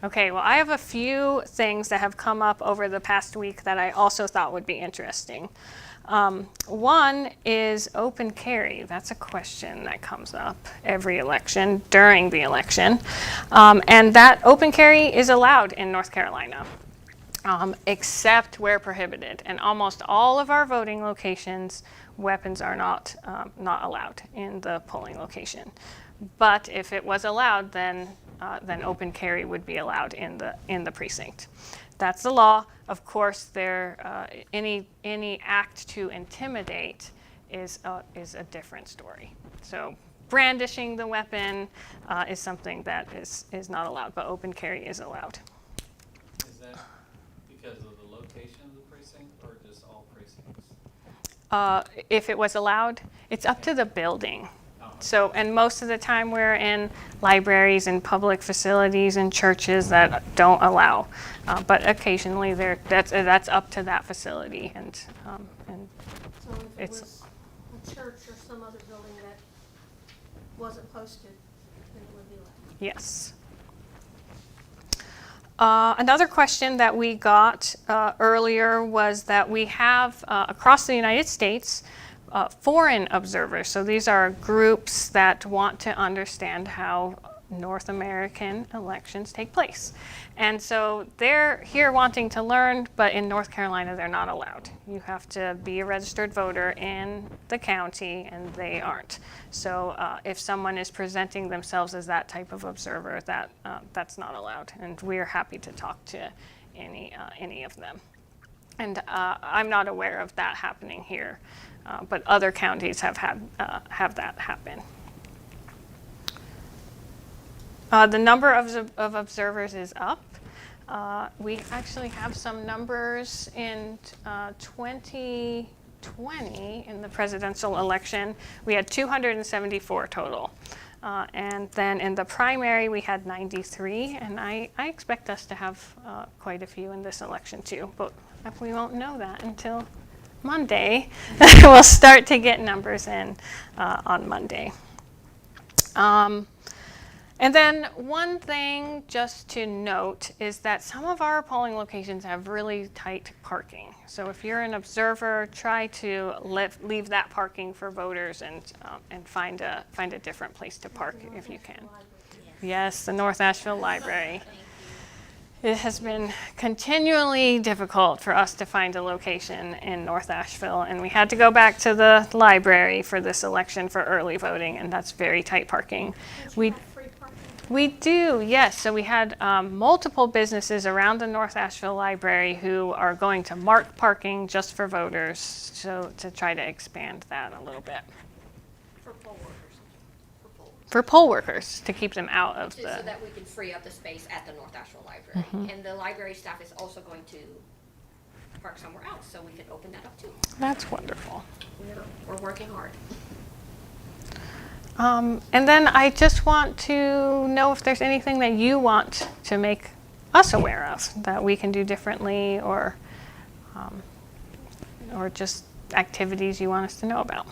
S1: Okay, well, I have a few things that have come up over the past week that I also thought would be interesting. One is open carry. That's a question that comes up every election, during the election. And that open carry is allowed in North Carolina. except where prohibited. And almost all of our voting locations, weapons are not allowed in the polling location. But if it was allowed, then open carry would be allowed in the precinct. That's the law. Of course, any act to intimidate is a different story. So brandishing the weapon is something that is not allowed, but open carry is allowed.
S4: Is that because of the location of the precinct or just all precincts?
S1: If it was allowed, it's up to the building.
S4: Oh,
S1: So, and most of the time we're in libraries and public facilities and churches that don't allow. But occasionally that's up to that facility and
S3: So if it
S1: It's-
S3: was a church or some other building that wasn't posted, then it would be allowed.
S1: yes. Another question that we got earlier was that we have across the United States foreign observers. So these are groups that want to understand how North American elections take place. And so they're here wanting to learn, but in North Carolina they're not allowed. You have to be a registered voter in the county, and they aren't. So if someone is presenting themselves as that type of observer, that's not allowed. And we are happy to talk to any of them. And I'm not aware of that happening here, but other counties have that happen. The number of observers is up. We actually have some numbers in 2020 in the presidential election. We had 274 total. And then in the primary, we had 93. And I expect us to have quite a few in this election too. But we won't know that until Monday. We'll start to get numbers in on Monday. And then one thing just to note is that some of our polling locations have really tight parking. So if you're an observer, try to leave that parking for voters and find a different place to park if you can. Yes, the North Asheville Library. It has been continually difficult for us to find a location in North Asheville, and we had to go back to the library for this election for early voting, and that's very tight parking. We do, yes. So we had multiple businesses around the North Asheville Library who are going to mark parking just for voters, so to try to expand that a little bit.
S5: For poll workers.
S1: For poll workers, to keep them out of
S5: So
S1: the...
S5: that we can free up the space at the North Asheville Library. And the library staff is also going to park somewhere else, so we can open that up too.
S1: That's wonderful.
S5: We're working hard.
S1: And then I just want to know if there's anything that you want to make us aware of that we can do differently, or just activities you want us to know about.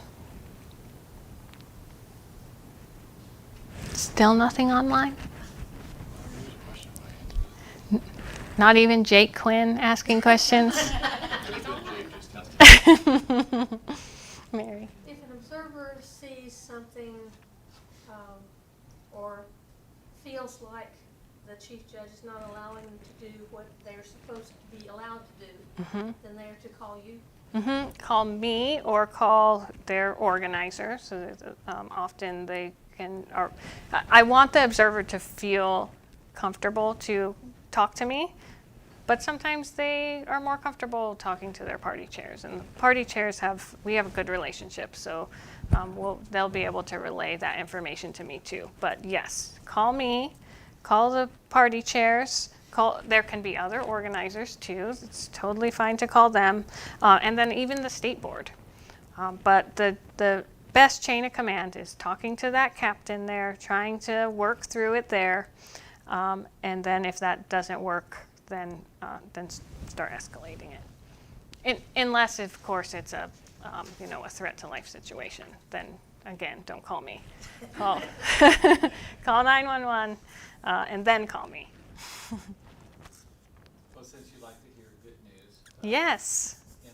S1: Still nothing online? Not even Jake Quinn asking questions? Mary.
S3: If an observer sees something or feels like the chief judge is not allowing them to do what they're supposed to be allowed to do, then they're to call you.
S1: Call me or call their organizer. So that, often they can. Or I want the observer to feel comfortable to talk to me, but sometimes they are more comfortable talking to their party chairs. And the party chairs we have a good relationship, so they'll be able to relay that information to me too. But yes, call me, call the party chairs. There can be other organizers too. It's totally fine to call them, and then even the state board. But the best chain of command is talking to that captain there, trying to work through it there, and then if that doesn't work, then start escalating it. Unless, of course, it's a threat to life situation. Then again, don't call me. Call 911, and then call me.
S4: Well, since you like to hear good news.
S1: Yes.
S4: In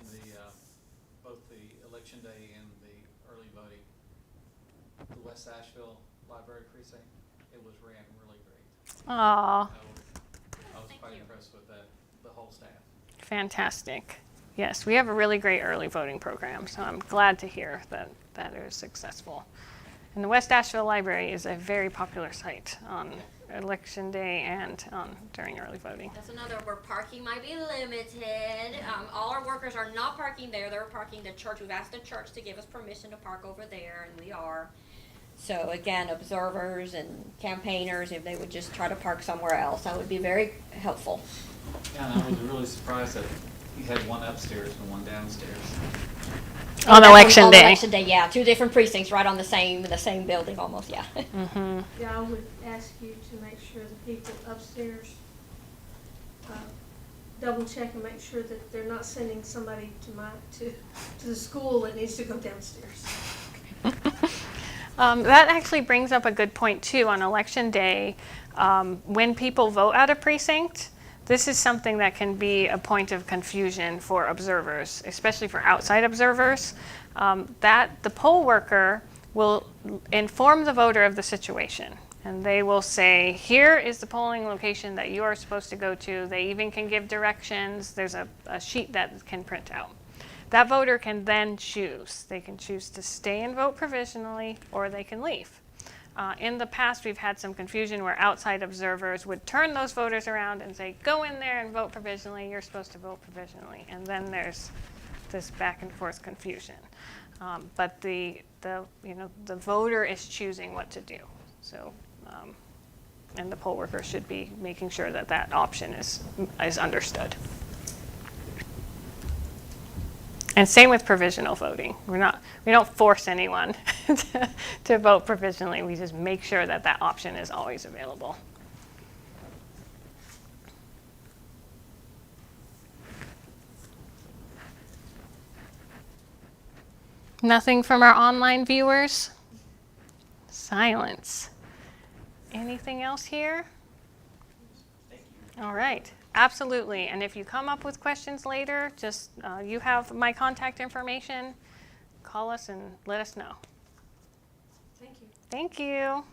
S4: both the election day and the early voting, the West Asheville Library Precinct, it ran really great.
S1: Aw.
S4: I was quite impressed with the whole staff.
S1: Fantastic. Yes, we have a really great early voting program, so I'm glad to hear that that is successful. And the West Asheville Library is a very popular site on Election Day and during early voting.
S5: That's another where parking might be limited. All our workers are not parking there. They're parking the church. We've asked the church to give us permission to park over there, and we are. So again, observers and campaigners, if they would just try to park somewhere else, that would be very helpful.
S4: Yeah, and I was really surprised that you had one upstairs and one downstairs.
S1: On Election
S5: On
S1: Day.
S5: Election Day, yeah. 2 different precincts right on the same building almost, yeah.
S7: Yeah, I would ask you to make sure the people upstairs double check and make sure that they're not sending somebody to the school that needs to go downstairs.
S1: That actually brings up a good point too. On Election Day, when people vote at a precinct, this is something that can be a point of confusion for observers, especially for outside observers, that the poll worker will inform the voter of the situation. And they will say, here is the polling location that you are supposed to go to. They even can give directions. There's a sheet that can print out. That voter can then choose. They can choose to stay and vote provisionally, or they can leave. In the past, we've had some confusion where outside observers would turn those voters around and say, go in there and vote provisionally. You're supposed to vote provisionally. And then there's this back and forth confusion. But the voter is choosing what to do. So, and the poll worker should be making sure that that option is understood. And same with provisional voting. We don't force anyone to vote provisionally. We just make sure that that option is always available. Nothing from our online viewers? Silence. Anything else here?
S2: Thank you.
S1: All right. Absolutely. And if you come up with questions later, just you have my contact information. Call us and let us know.
S7: Thank you.
S1: Thank you.